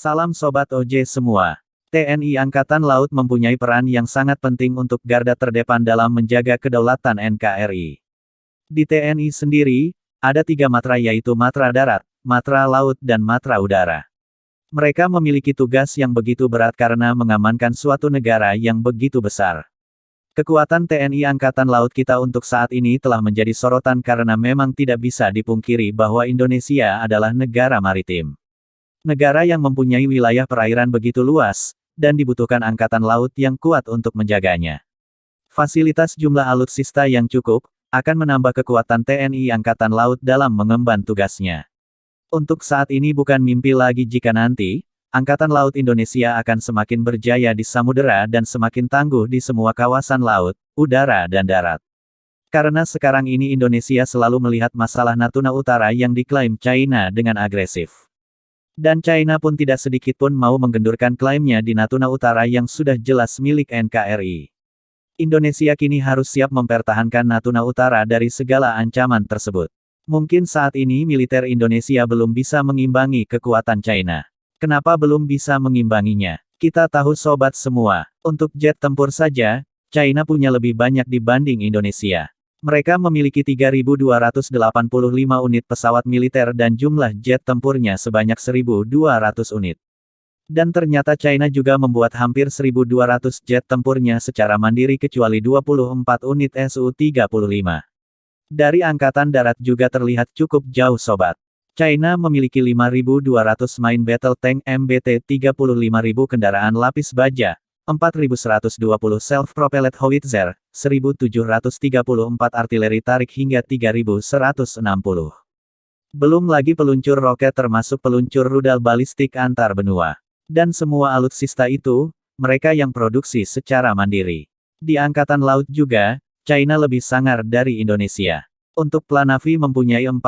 Salam Sobat OJ semua. TNI Angkatan Laut mempunyai peran yang sangat penting untuk garda terdepan dalam menjaga kedaulatan NKRI. Di TNI sendiri, ada 3 matra yaitu Matra Darat, Matra Laut dan Matra Udara. Mereka memiliki tugas yang begitu berat karena mengamankan suatu negara yang begitu besar. Kekuatan TNI Angkatan Laut kita untuk saat ini telah menjadi sorotan karena memang tidak bisa dipungkiri bahwa Indonesia adalah negara maritim. Negara yang mempunyai wilayah perairan begitu luas, dan dibutuhkan angkatan laut yang kuat untuk menjaganya. Fasilitas jumlah alutsista yang cukup, akan menambah kekuatan TNI Angkatan Laut dalam mengemban tugasnya. Untuk saat ini bukan mimpi lagi jika nanti, Angkatan Laut Indonesia akan semakin berjaya di samudera dan semakin tangguh di semua kawasan laut, udara dan darat. Karena sekarang ini Indonesia selalu melihat masalah Natuna Utara yang diklaim China dengan agresif. Dan China pun tidak sedikit pun mau menggendurkan klaimnya di Natuna Utara yang sudah jelas milik NKRI. Indonesia kini harus siap mempertahankan Natuna Utara dari segala ancaman tersebut. Mungkin saat ini militer Indonesia belum bisa mengimbangi kekuatan China. Kenapa belum bisa mengimbanginya? Kita tahu sobat semua, untuk jet tempur saja, China punya lebih banyak dibanding Indonesia. Mereka memiliki 3.285 unit pesawat militer dan jumlah jet tempurnya sebanyak 1.200 unit. Dan ternyata China juga membuat hampir 1.200 jet tempurnya secara mandiri kecuali 24 unit Su-35. Dari Angkatan Darat juga terlihat cukup jauh sobat. China memiliki 5.200 main battle tank MBT, 35.000 kendaraan lapis baja, 4.120 self-propelled howitzer, 1.734 artileri tarik hingga 3.160. Belum lagi peluncur roket termasuk peluncur rudal balistik antar benua. Dan semua alutsista itu, mereka yang produksi secara mandiri. Di Angkatan Laut juga, China lebih sangar dari Indonesia. Untuk Planavi mempunyai 41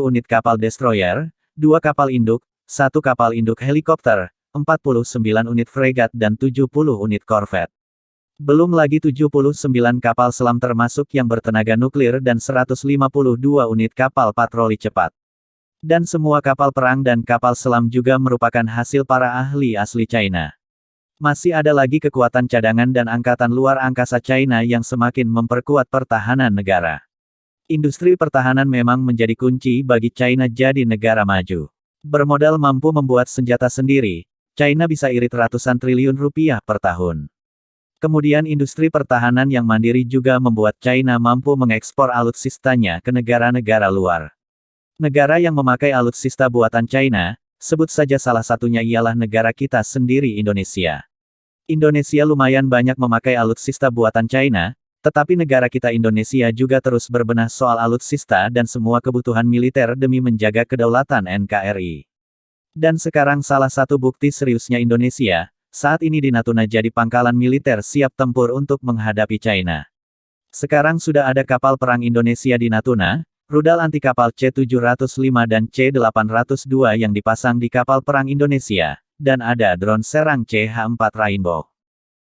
unit kapal destroyer, 2 kapal induk, 1 kapal induk helikopter, 49 unit fregat dan 70 unit korvet. Belum lagi 79 kapal selam termasuk yang bertenaga nuklir dan 152 unit kapal patroli cepat. Dan semua kapal perang dan kapal selam juga merupakan hasil para ahli asli China. Masih ada lagi kekuatan cadangan dan angkatan luar angkasa China yang semakin memperkuat pertahanan negara. Industri pertahanan memang menjadi kunci bagi China jadi negara maju. Bermodal mampu membuat senjata sendiri, China bisa irit ratusan triliun rupiah per tahun. Kemudian industri pertahanan yang mandiri juga membuat China mampu mengekspor alutsistanya ke negara-negara luar. Negara yang memakai alutsista buatan China, sebut saja salah satunya ialah negara kita sendiri Indonesia. Indonesia lumayan banyak memakai alutsista buatan China, tetapi negara kita Indonesia juga terus berbenah soal alutsista dan semua kebutuhan militer demi menjaga kedaulatan NKRI. Dan sekarang salah satu bukti seriusnya Indonesia, saat ini di Natuna jadi pangkalan militer siap tempur untuk menghadapi China. Sekarang sudah ada kapal perang Indonesia di Natuna, rudal anti kapal C-705 dan C-802 yang dipasang di kapal perang Indonesia, dan ada drone serang CH-4 Rainbow.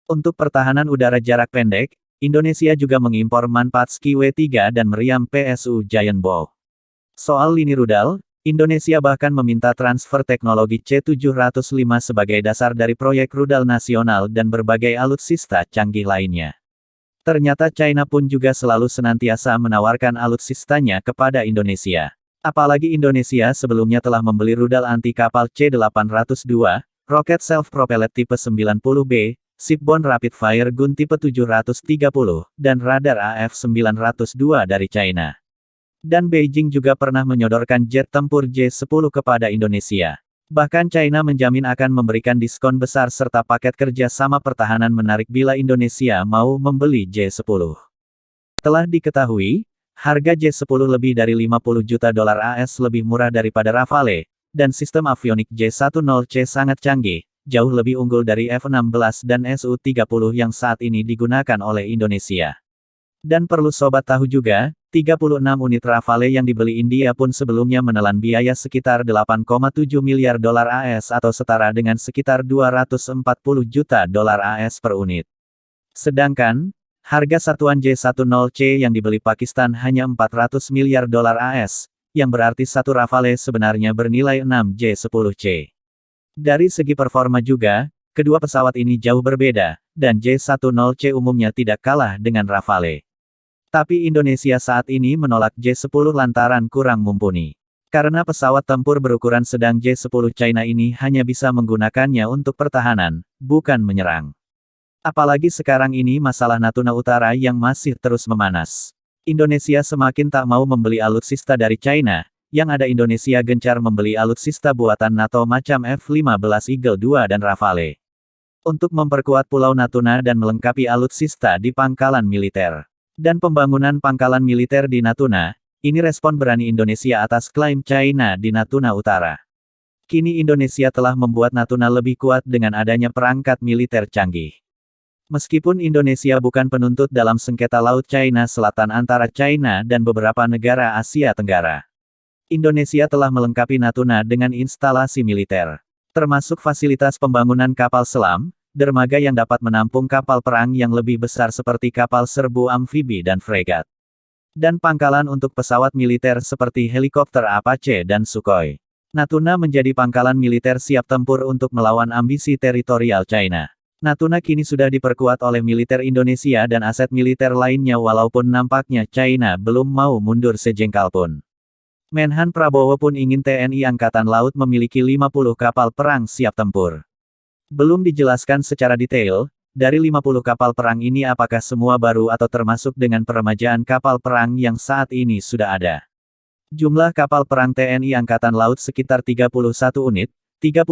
Untuk pertahanan udara jarak pendek, Indonesia juga mengimpor manfaat Ski-W3 dan meriam PSU Giant Bow. Soal lini rudal, Indonesia bahkan meminta transfer teknologi C-705 sebagai dasar dari proyek rudal nasional dan berbagai alutsista canggih lainnya. Ternyata China pun juga selalu senantiasa menawarkan alutsistanya kepada Indonesia. Apalagi Indonesia sebelumnya telah membeli rudal anti kapal C-802, roket self-propelled tipe 90B, shipborne rapid fire gun tipe 730, dan radar AF-902 dari China. Dan Beijing juga pernah menyodorkan jet tempur J-10 kepada Indonesia. Bahkan China menjamin akan memberikan diskon besar serta paket kerja sama pertahanan menarik bila Indonesia mau membeli J-10. Telah diketahui, harga J-10 lebih dari 50 juta dolar AS lebih murah daripada Rafale, dan sistem avionik J-10C sangat canggih, jauh lebih unggul dari F-16 dan Su-30 yang saat ini digunakan oleh Indonesia. Dan perlu sobat tahu juga, 36 unit Rafale yang dibeli India pun sebelumnya menelan biaya sekitar 8,7 miliar dolar AS atau setara dengan sekitar 240 juta dolar AS per unit. Sedangkan, harga satuan J-10C yang dibeli Pakistan hanya 400 miliar dolar AS, yang berarti satu Rafale sebenarnya bernilai 6 J-10C. Dari segi performa juga, kedua pesawat ini jauh berbeda, dan J-10C umumnya tidak kalah dengan Rafale. Tapi Indonesia saat ini menolak J-10 lantaran kurang mumpuni. Karena pesawat tempur berukuran sedang J-10 China ini hanya bisa menggunakannya untuk pertahanan, bukan menyerang. Apalagi sekarang ini masalah Natuna Utara yang masih terus memanas. Indonesia semakin tak mau membeli alutsista dari China, yang ada Indonesia gencar membeli alutsista buatan NATO macam F-15 Eagle II dan Rafale. Untuk memperkuat Pulau Natuna dan melengkapi alutsista di pangkalan militer. Dan pembangunan pangkalan militer di Natuna, ini respon berani Indonesia atas klaim China di Natuna Utara. Kini Indonesia telah membuat Natuna lebih kuat dengan adanya perangkat militer canggih. Meskipun Indonesia bukan penuntut dalam sengketa Laut China Selatan antara China dan beberapa negara Asia Tenggara. Indonesia telah melengkapi Natuna dengan instalasi militer. Termasuk fasilitas pembangunan kapal selam, dermaga yang dapat menampung kapal perang yang lebih besar seperti kapal serbu amfibi dan fregat. Dan pangkalan untuk pesawat militer seperti helikopter Apache dan Sukhoi. Natuna menjadi pangkalan militer siap tempur untuk melawan ambisi teritorial China. Natuna kini sudah diperkuat oleh militer Indonesia dan aset militer lainnya walaupun nampaknya China belum mau mundur sejengkal pun. Menhan Prabowo pun ingin TNI Angkatan Laut memiliki 50 kapal perang siap tempur. Belum dijelaskan secara detail, dari 50 kapal perang ini apakah semua baru atau termasuk dengan peremajaan kapal perang yang saat ini sudah ada. Jumlah kapal perang TNI Angkatan Laut sekitar 31 unit, 31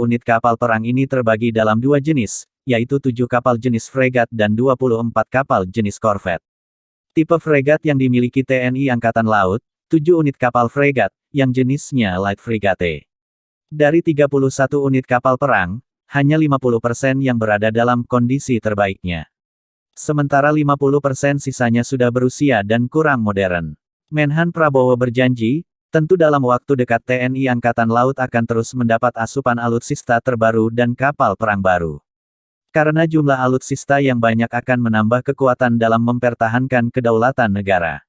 unit kapal perang ini terbagi dalam dua jenis, yaitu 7 kapal jenis fregat dan 24 kapal jenis korvet. Tipe fregat yang dimiliki TNI Angkatan Laut, 7 unit kapal fregat, yang jenisnya light frigate. Dari 31 unit kapal perang, hanya 50% yang berada dalam kondisi terbaiknya. Sementara 50% sisanya sudah berusia dan kurang modern. Menhan Prabowo berjanji, tentu dalam waktu dekat TNI Angkatan Laut akan terus mendapat asupan alutsista terbaru dan kapal perang baru. Karena jumlah alutsista yang banyak akan menambah kekuatan dalam mempertahankan kedaulatan negara.